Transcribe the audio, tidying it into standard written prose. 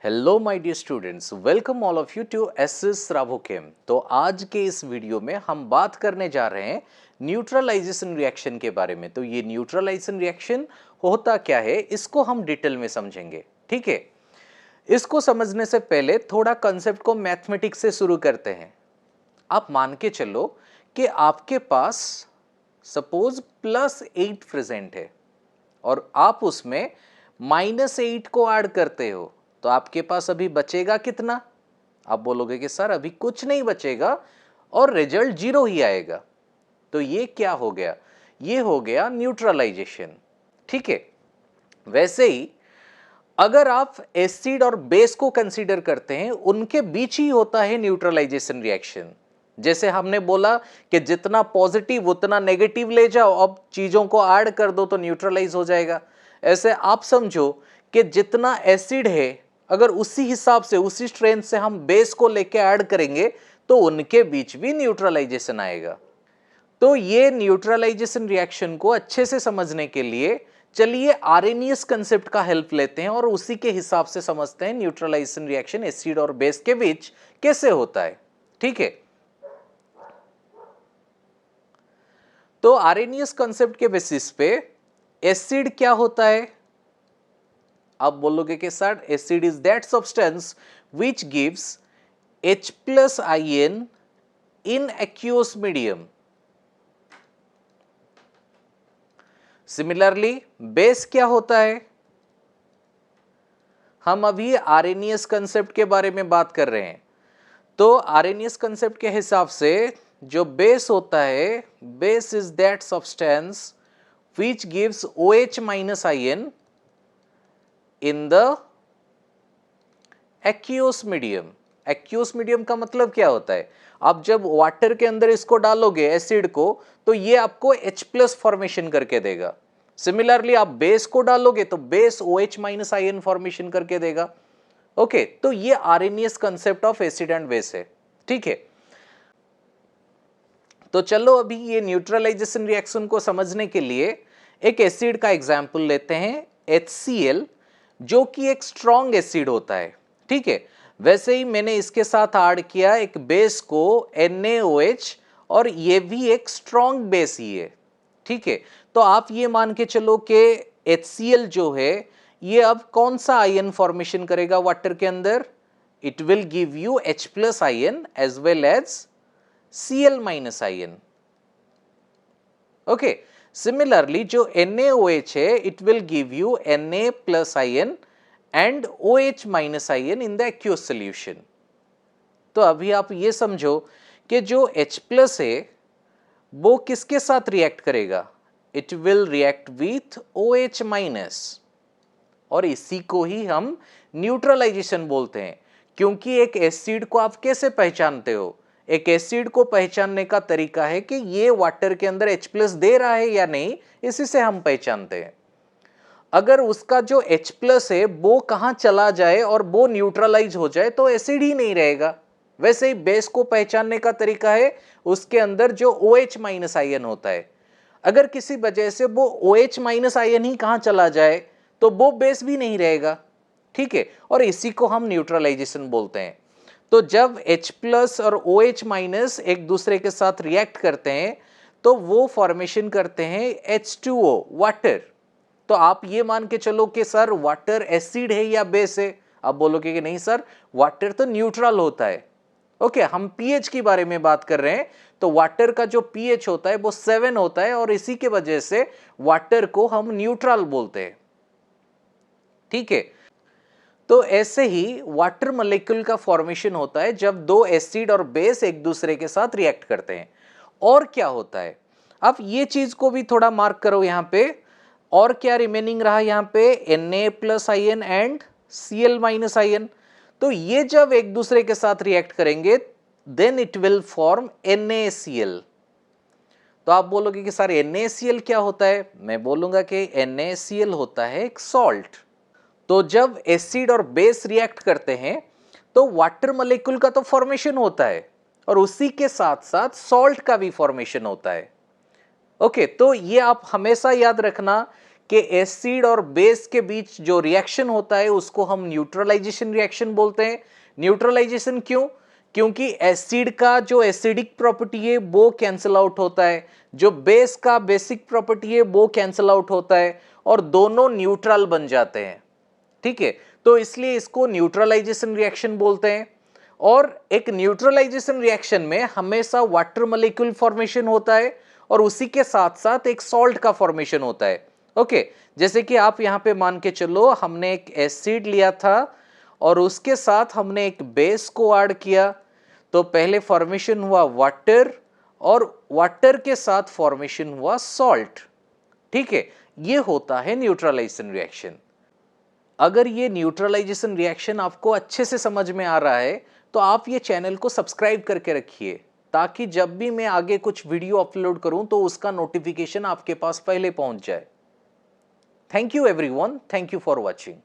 Hello my dear students, welcome all of you to SS रावोकेम। तो आज के इस वीडियो में हम बात करने जा रहे हैं न्यूट्रलाइजेशन रिएक्शन के बारे में। तो ये न्यूट्रलाइजेशन रिएक्शन होता क्या है, इसको हम डिटेल में समझेंगे। ठीक है, इसको समझने से पहले थोड़ा कंसेप्ट को मैथमेटिक्स से शुरू करते हैं। आप मान के चलो कि आपके पास सपोज +8 प्रेजेंट है और आप उसमें -8 को ऐड करते हो, तो आपके पास अभी बचेगा कितना? आप बोलोगे कि सर अभी कुछ नहीं बचेगा और रिजल्ट 0 ही आएगा। तो ये क्या हो गया? ये हो गया न्यूट्रलाइजेशन। ठीक है, वैसे ही अगर आप एसिड और बेस को कंसीडर करते हैं, उनके बीच ही होता है न्यूट्रलाइजेशन रिएक्शन। जैसे हमने बोला कि जितना पॉजिटिव उतना नेगेटिव ले जाओ, अब चीजों को ऐड कर दो तो न्यूट्रलाइज हो जाएगा। ऐसे आप समझो कि जितना एसिड है, अगर उसी हिसाब से उसी स्ट्रेंथ से हम बेस को लेके ऐड करेंगे तो उनके बीच भी न्यूट्रलाइजेशन आएगा। तो ये न्यूट्रलाइजेशन रिएक्शन को अच्छे से समझने के लिए चलिए आर्हेनियस कंसेप्ट का हेल्प लेते हैं और उसी के हिसाब से समझते हैं न्यूट्रलाइजेशन रिएक्शन एसिड और बेस के बीच कैसे होता है। ठीक है, तो आर्हेनियस कंसेप्ट के बेसिस पे एसिड क्या होता है? आप बोलोगे कि sir acid is that substance which gives H+ ion in aqueous medium. Similarly base क्या होता है? हम अभी आर्हेनियस कंसेप्ट के बारे में बात कर रहे हैं। तो आर्हेनियस कंसेप्ट के हिसाब से जो बेस होता है, base is that substance which gives OH- ion in the aqueous medium. Aqueous medium का मतलब क्या होता है? आप जब वाटर के अंदर इसको डालोगे एसिड को, तो ये आपको H+ फॉर्मेशन करके देगा। सिमिलरली आप बेस को डालोगे तो बेस OH- आयन फॉर्मेशन करके देगा। ओके, तो ये Arrhenius concept of acid and base है। ठीक है, तो चलो अभी ये न्यूट्रलाइजेशन रिएक्शन को समझने के लिए एक एसिड का एग्जाम्पल लेते हैं, HCl, जो कि एक स्ट्रॉन्ग एसिड होता है। ठीक है, वैसे ही मैंने इसके साथ ऐड किया एक बेस को NaOH, और ये भी एक स्ट्रॉन्ग बेस ही है। ठीक है, तो आप ये मान के चलो कि HCl जो है ये अब कौन सा आयन फॉर्मेशन करेगा वाटर के अंदर? It will give you H+ ion as well as Cl- ion. Okay, similarly जो NaOH है it will give you Na+ ion and OH- ion in the aqueous solution. तो अभी आप ये समझो कि जो H+ है वो किसके साथ रिएक्ट करेगा? It will react with OH-, और इसी को ही हम न्यूट्रलाइजेशन बोलते हैं। क्योंकि एक एसिड को आप कैसे पहचानते हो? एक एसिड को पहचानने का तरीका है कि ये वाटर के अंदर H+ दे रहा है या नहीं, इसी से हम पहचानते हैं। अगर उसका जो H+ है वो कहां चला जाए और वो न्यूट्रलाइज हो जाए तो एसिड ही नहीं रहेगा। वैसे ही बेस को पहचानने का तरीका है उसके अंदर जो OH- आयन होता है, अगर किसी वजह से वो OH- आयन ही कहां चला जाए तो वो बेस भी नहीं रहेगा। ठीक है, और इसी को हम न्यूट्रलाइजेशन बोलते हैं। तो जब H+ और OH- एक दूसरे के साथ रिएक्ट करते हैं तो वो फॉर्मेशन करते हैं H2O, वाटर। तो आप ये मान के चलो कि सर वाटर एसिड है या बेस है? आप बोलोगे कि नहीं सर, वाटर तो न्यूट्रल होता है। ओके, हम पीएच की बारे में बात कर रहे हैं। तो वाटर का जो पीएच होता है वो 7 होता है और इसी के वजह से वाटर को हम न्यूट्रल बोलते हैं। ठीक है, तो ऐसे ही वाटर मॉलिक्यूल का फॉर्मेशन होता है जब दो एसिड और बेस एक दूसरे के साथ रिएक्ट करते हैं। और क्या होता है, अब ये चीज को भी थोड़ा मार्क करो यहां पे। और क्या रिमेनिंग रहा यहां पे? Na+ ion and Cl- ion. तो ये जब एक दूसरे के साथ रिएक्ट करेंगे then it will form NaCl। तो आप बोलोगे कि सर NaCl क्या होता है? मैं बोलूंगा कि NaCl होता है एक सॉल्ट। तो जब एसिड और बेस रिएक्ट करते हैं तो वाटर मॉलिक्यूल का तो फॉर्मेशन होता है और उसी के साथ साथ सॉल्ट का भी फॉर्मेशन होता है। ओके, तो ये आप हमेशा याद रखना कि एसिड और बेस के बीच जो रिएक्शन होता है उसको हम न्यूट्रलाइजेशन रिएक्शन बोलते हैं। न्यूट्रलाइजेशन क्यों? क्योंकि एसिड का जो एसिडिक प्रॉपर्टी है वो कैंसिल आउट होता है, जो बेस का बेसिक प्रॉपर्टी है वो कैंसिल आउट होता है और दोनों न्यूट्रल बन जाते हैं। ठीक है, तो इसलिए इसको न्यूट्रलाइजेशन रिएक्शन बोलते हैं। और एक न्यूट्रलाइजेशन रिएक्शन में हमेशा वाटर मॉलिक्यूल फॉर्मेशन होता है और उसी के साथ साथ एक सॉल्ट का फॉर्मेशन होता है। ओके, जैसे कि आप यहां पे मान के चलो, हमने एक एसिड लिया था और उसके साथ हमने एक बेस को ऐड किया, तो पहले फॉर्मेशन हुआ वाटर और वाटर के साथ फॉर्मेशन हुआ सॉल्ट। ठीक है, ये होता है न्यूट्रलाइजेशन रिएक्शन। अगर ये न्यूट्रलाइजेशन रिएक्शन आपको अच्छे से समझ में आ रहा है तो आप ये चैनल को सब्सक्राइब करके रखिए, ताकि जब भी मैं आगे कुछ वीडियो अपलोड करूं तो उसका नोटिफिकेशन आपके पास पहले पहुंच जाए। Thank you everyone, thank you for watching.